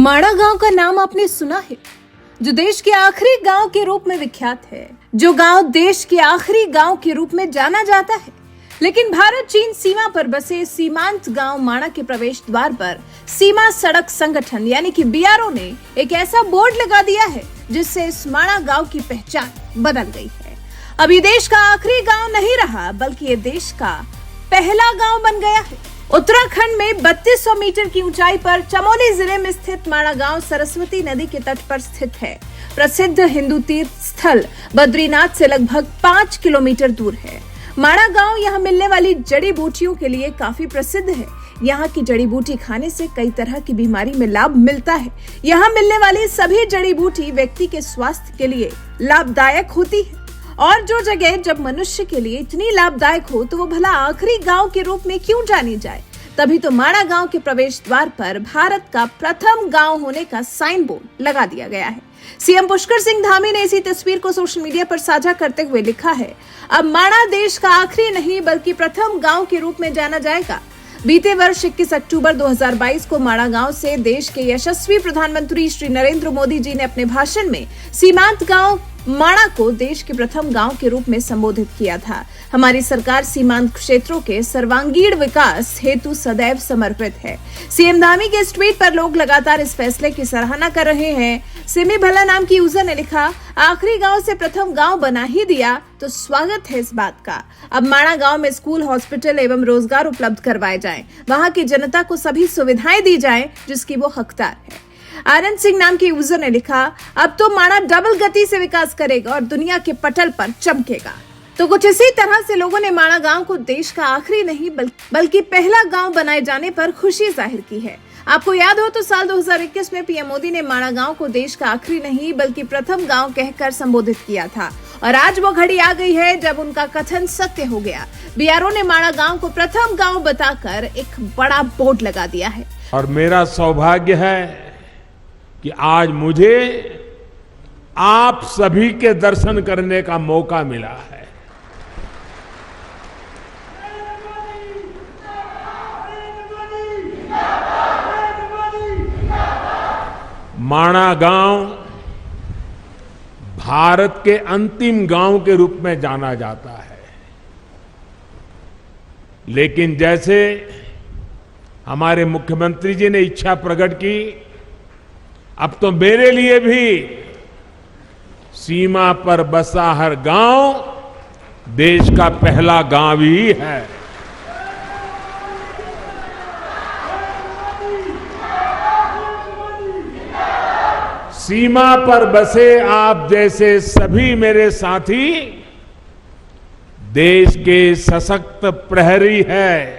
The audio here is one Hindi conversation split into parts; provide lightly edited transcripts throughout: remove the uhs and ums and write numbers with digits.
माणा गांव का नाम आपने सुना है, जो देश के आखिरी गांव के रूप में विख्यात है, जो गांव देश के आखिरी गांव के रूप में जाना जाता है। लेकिन भारत चीन सीमा पर बसे सीमांत गांव माणा के प्रवेश द्वार पर सीमा सड़क संगठन यानी कि बीआरओ ने एक ऐसा बोर्ड लगा दिया है जिससे इस माणा गांव की पहचान बदल गई है। अब ये देश का आखिरी गांव नहीं रहा, बल्कि ये देश का पहला गांव बन गया है। उत्तराखंड में 3200 मीटर की ऊंचाई पर चमोली जिले में स्थित माणा गांव सरस्वती नदी के तट पर स्थित है। प्रसिद्ध हिंदू तीर्थ स्थल बद्रीनाथ से लगभग 5 किलोमीटर दूर है। माणा गांव यहाँ मिलने वाली जड़ी बूटियों के लिए काफी प्रसिद्ध है। यहाँ की जड़ी बूटी खाने से कई तरह की बीमारी में लाभ मिलता है। यहाँ मिलने वाली सभी जड़ी बूटी व्यक्ति के स्वास्थ्य के लिए लाभदायक होती है, और जो जगह जब मनुष्य के लिए इतनी लाभदायक हो तो वो भला आखिरी गांव के रूप में क्यों जानी जाए। तभी तो माणा गांव के प्रवेश द्वार पर भारत का प्रथम गांव होने का साइन बोर्ड लगा दिया गया है। सीएम पुष्कर सिंह धामी ने इसी तस्वीर को सोशल मीडिया पर साझा करते हुए लिखा है, अब माणा देश का आखिरी नहीं बल्कि प्रथम गांव के रूप में जाना जाएगा। बीते वर्ष 21 अक्टूबर 2022 को माणा गांव से देश के यशस्वी प्रधानमंत्री श्री नरेंद्र मोदी जी ने अपने भाषण में सीमांत गांव माणा को देश के प्रथम गांव के रूप में संबोधित किया था। हमारी सरकार सीमांत क्षेत्रों के सर्वांगीण विकास हेतु सदैव समर्पित है। सीएम धामी के इस ट्वीट पर लोग लगातार इस फैसले की सराहना कर रहे हैं। सिमी भला नाम की यूजर ने लिखा, आखिरी गांव से प्रथम गांव बना ही दिया तो स्वागत है इस बात का। अब माणा गांव में स्कूल, हॉस्पिटल एवं रोजगार उपलब्ध करवाए जाएं। वहां की जनता को सभी सुविधाएं दी जाएं जिसकी वो हकदार है। आनंद सिंह नाम के यूजर ने लिखा, अब तो माणा डबल गति से विकास करेगा और दुनिया के पटल पर चमकेगा। तो कुछ इसी तरह से लोगों ने माणा गांव को देश का आखिरी नहीं बल्कि पहला गांव बनाए जाने पर खुशी जाहिर की है। आपको याद हो तो साल 2021 में पीएम मोदी ने माणा गांव को देश का आखिरी नहीं बल्कि प्रथम गांव कहकर संबोधित किया था, और आज वो घड़ी आ गई है जब उनका कथन सत्य हो गया। बीआरओ ने माणा गांव को प्रथम गांव बताकर एक बड़ा बोर्ड लगा दिया है। और मेरा सौभाग्य है कि आज मुझे आप सभी के दर्शन करने का मौका मिला है। माणा गांव भारत के अंतिम गांव के रूप में जाना जाता है, लेकिन जैसे हमारे मुख्यमंत्री जी ने इच्छा प्रकट की, अब तो मेरे लिए भी सीमा पर बसा हर गांव देश का पहला गांव ही है। सीमा पर बसे आप जैसे सभी मेरे साथी देश के सशक्त प्रहरी है।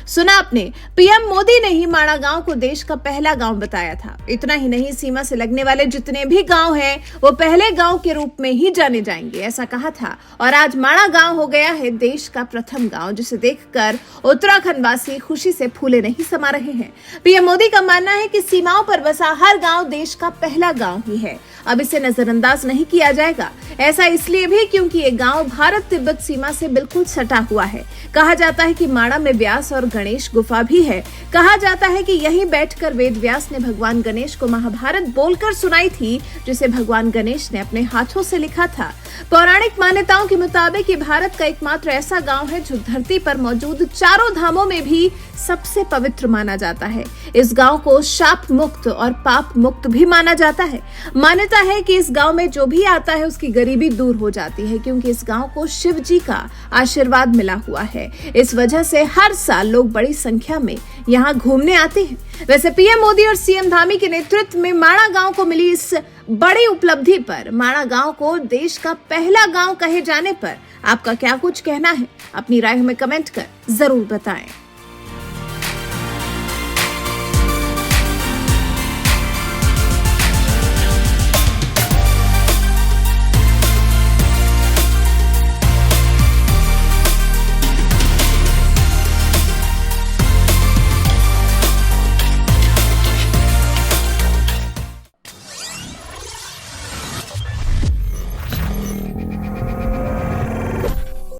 सुना आपने, पीएम मोदी ने ही माणा गांव को देश का पहला गांव बताया था। इतना ही नहीं, सीमा से लगने वाले जितने भी गांव हैं, वो पहले गांव के रूप में ही जाने जाएंगे, ऐसा कहा था। और आज माणा गांव हो गया है देश का प्रथम गांव, जिसे देखकर उत्तराखंड वासी खुशी से फूले नहीं समा रहे हैं। पीएम मोदी का मानना है कि सीमाओं पर बसा हर गाँव देश का पहला गाँव ही है। अब इसे नजरअंदाज नहीं किया जाएगा। ऐसा इसलिए भी क्योंकि ये गांव भारत तिब्बत सीमा से बिल्कुल सटा हुआ है। कहा जाता है कि माणा में व्यास और गणेश गुफा भी है। कहा जाता है कि यहीं बैठकर वेद व्यास ने भगवान गणेश को महाभारत बोलकर सुनाई थी, जिसे भगवान गणेश ने अपने हाथों से लिखा था। पौराणिक मान्यताओं के मुताबिक ये भारत का एकमात्र ऐसा गांव है जो धरती पर मौजूद चारों धामों में भी सबसे पवित्र माना जाता है। इस गांव को शाप मुक्त और पाप मुक्त भी माना जाता है। मान्यता है कि इस गांव में जो भी आता है उसकी गरीबी दूर हो जाती है, क्योंकि इस गांव को शिव जी का आशीर्वाद मिला हुआ है। इस वजह से हर साल लोग बड़ी संख्या में यहाँ घूमने आते हैं। वैसे पीएम मोदी और सीएम धामी के नेतृत्व में माणा गांव को मिली इस बड़ी उपलब्धि पर माणा गांव को देश का पहला गांव कहे जाने पर आपका क्या कुछ कहना है? अपनी राय हमें कमेंट कर जरूर बताएं।